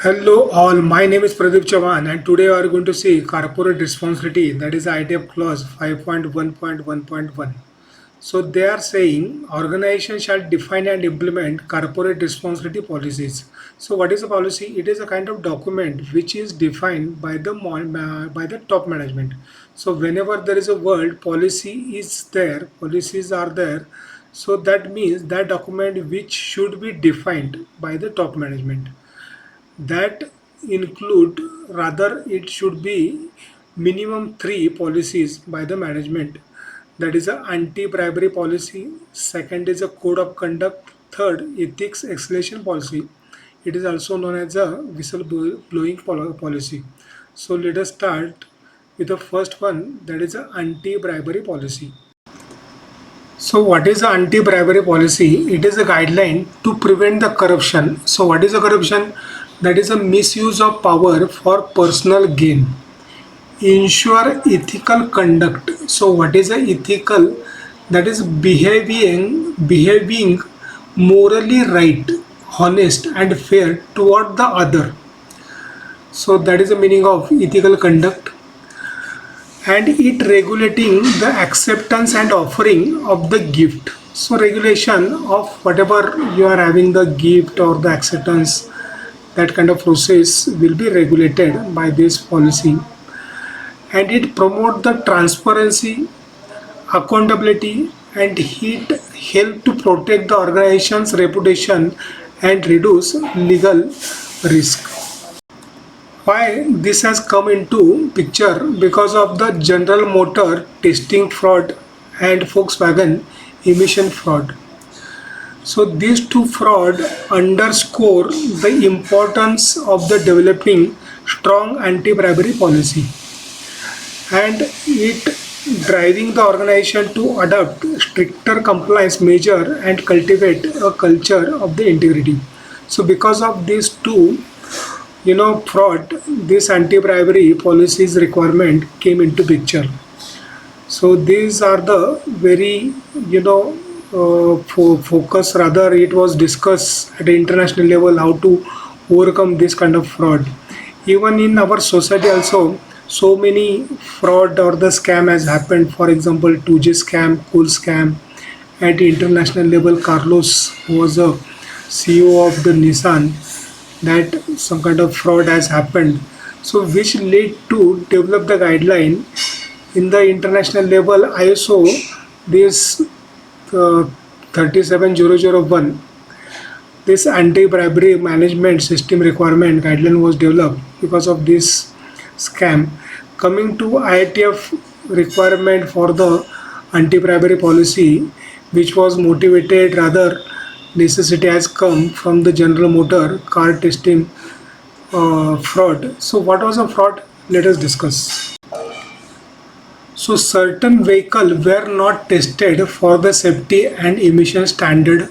Hello all, my name is Pradeep Chavan and today we are going to see corporate responsibility, that is ITF clause 5.1.1.1. So they are saying organization shall define and implement corporate responsibility policies. So what is a policy? It is a kind of document which is defined by the top management. So whenever there is a word policy is there, policies are there. So that means that document which should be defined by the top management, that include, rather it should be minimum three policies by the management. That is a anti-bribery policy, second is a code of conduct, third ethics escalation policy. It is also known as a whistleblowing policy. So let us start with the first one, that is a anti-bribery policy. So what is the anti-bribery policy? It is a guideline to prevent the corruption. So what is the corruption? That is a misuse of power for personal gain. Ensure ethical conduct. So what is a ethical? That is behaving morally right, honest and fair toward the other. So that is the meaning of ethical conduct. And it regulating the acceptance and offering of the gift. So regulation of whatever you are having, the gift or the acceptance, that kind of process will be regulated by this policy. And it promote the transparency, accountability, and it help to protect the organization's reputation and reduce legal risk. Why this has come into picture? Because of the General Motor testing fraud and Volkswagen emission fraud. So these two fraud underscore the importance of the developing strong anti-bribery policy, and it driving the organization to adopt stricter compliance measure and cultivate a culture of the integrity. So because of these two, fraud, this anti-bribery policies requirement came into picture. So these are the very, focus, rather it was discussed at the international level how to overcome this kind of fraud. Even in our society also, so many fraud or the scam has happened. For example, 2G scam, cool scam. At the international level, Carlos, who was a CEO of the Nissan, that some kind of fraud has happened. So which led to develop the guideline in the international level. ISO this 37001, this anti-bribery management system requirement guideline was developed because of this scam. Coming to IATF requirement for the anti-bribery policy, which was motivated, rather necessity has come from the General Motor car testing fraud. So what was a fraud? Let us discuss. So certain vehicles were not tested for the safety and emission standard.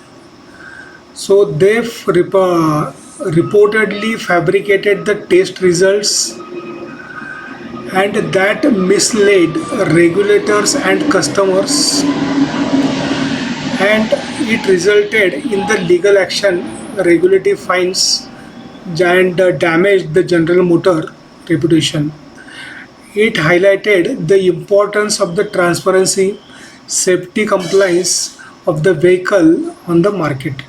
So they reportedly fabricated the test results, and that misled regulators and customers, and it resulted in the legal action, regulatory fines, and damaged the General Motor reputation. It highlighted the importance of the transparency, safety compliance of the vehicle on the market.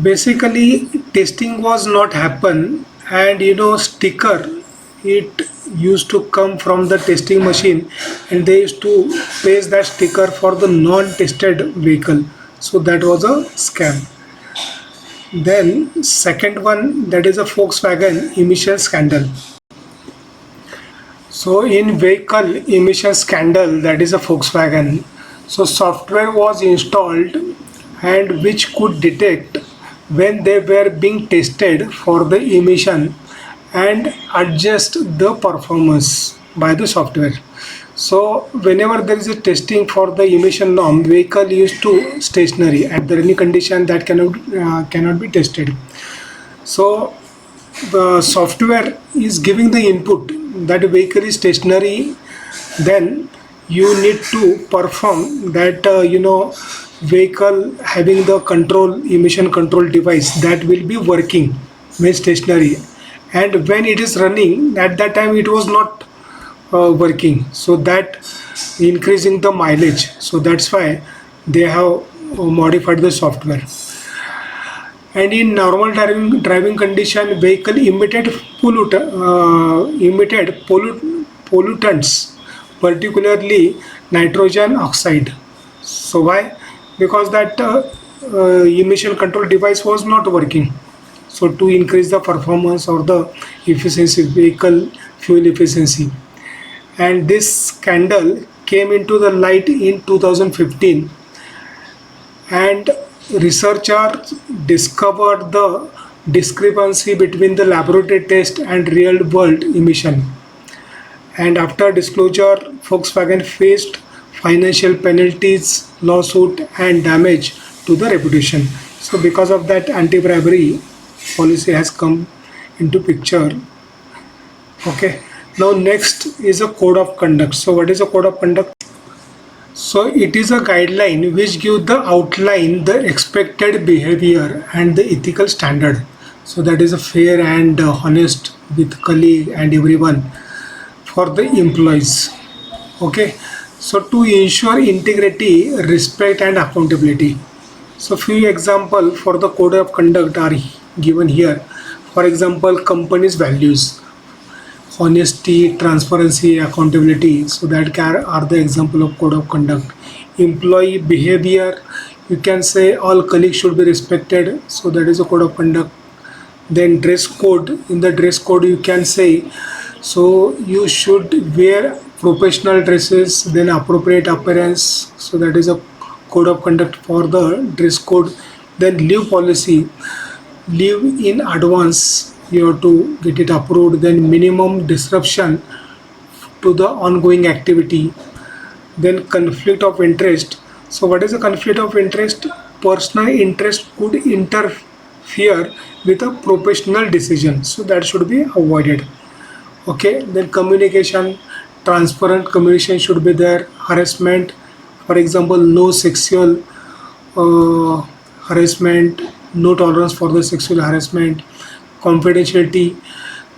Basically, testing was not happen, and sticker, it used to come from the testing machine, and they used to paste that sticker for the non-tested vehicle. So that was a scam. Then second one, that is a Volkswagen emission scandal. So in vehicle emission scandal, that is a Volkswagen, so software was installed and which could detect when they were being tested for the emission and adjust the performance by the software. So whenever there is a testing for the emission norm, vehicle used to stationary at any condition that cannot be tested. So the software is giving the input that vehicle is stationary, then you need to perform that vehicle having the control emission control device that will be working means stationary, and when it is running at that time it was not working, so that increasing the mileage, so that's why they have modified the software. And in normal driving condition, vehicle pollutants, particularly nitrogen oxide. So why? Because that emission control device was not working. So to increase the performance or the efficiency, vehicle fuel efficiency, and this scandal came into the light in 2015, and researchers discovered the discrepancy between the laboratory test and real world emission, and after disclosure Volkswagen faced financial penalties, lawsuit and damage to the reputation. So because of that, anti-bribery policy has come into picture. Okay, now next is a code of conduct. So what is a code of conduct? So it is a guideline which gives the outline, the expected behavior and the ethical standard. So that is a fair and honest with colleague and everyone for the employees. Okay. So to ensure integrity, respect and accountability. So few example for the code of conduct are given here. For example, company's values, honesty, transparency, accountability. So that are the example of code of conduct. Employee behavior, you can say all colleagues should be respected. So that is a code of conduct. Then dress code. In the dress code, you can say so you should wear professional dresses, then appropriate appearance. So that is a code of conduct for the dress code. Then leave policy, leave in advance, you have to get it approved. Then minimum disruption to the ongoing activity. Then conflict of interest. So what is a conflict of interest? Personal interest could interfere with a professional decision, so that should be avoided. Okay, then communication, transparent communication should be there. Harassment, for example, no sexual harassment, no tolerance for the sexual harassment. Confidentiality,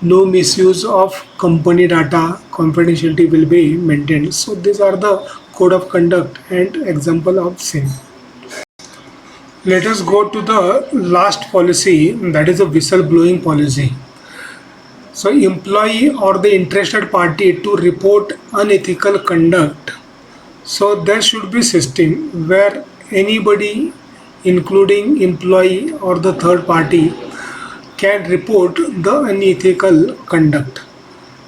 no misuse of company data, confidentiality will be maintained. So these are the code of conduct and example of same. Let us go to the last policy, that is a whistleblowing policy. So employee or the interested party to report unethical conduct. So there should be system where anybody, including employee or the third party, can report the unethical conduct.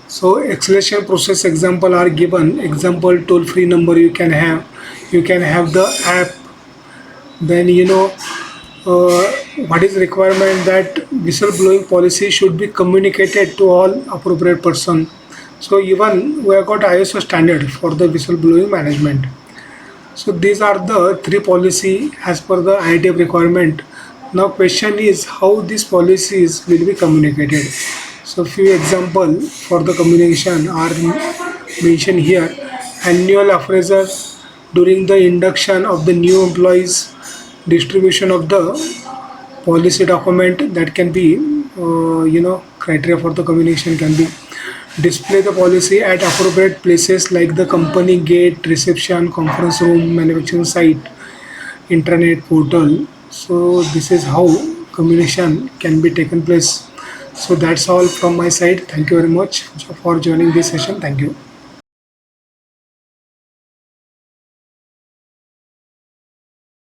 So escalation process example are given. Example, toll free number you can have. You can have the app. Then what is requirement that whistleblowing policy should be communicated to all appropriate person. So even we have got ISO standard for the whistleblowing management. So these are the three policy as per the ITF requirement. Now question is how these policies will be communicated. So few example for the communication are mentioned here. Annual appraisal during the induction of the new employees, distribution of the policy document, that can be criteria for the communication can be display the policy at appropriate places like the company gate, reception, conference room, manufacturing site, intranet portal. So this is how communication can be taken place. So that's all from my side. Thank you very much for joining this session. Thank you.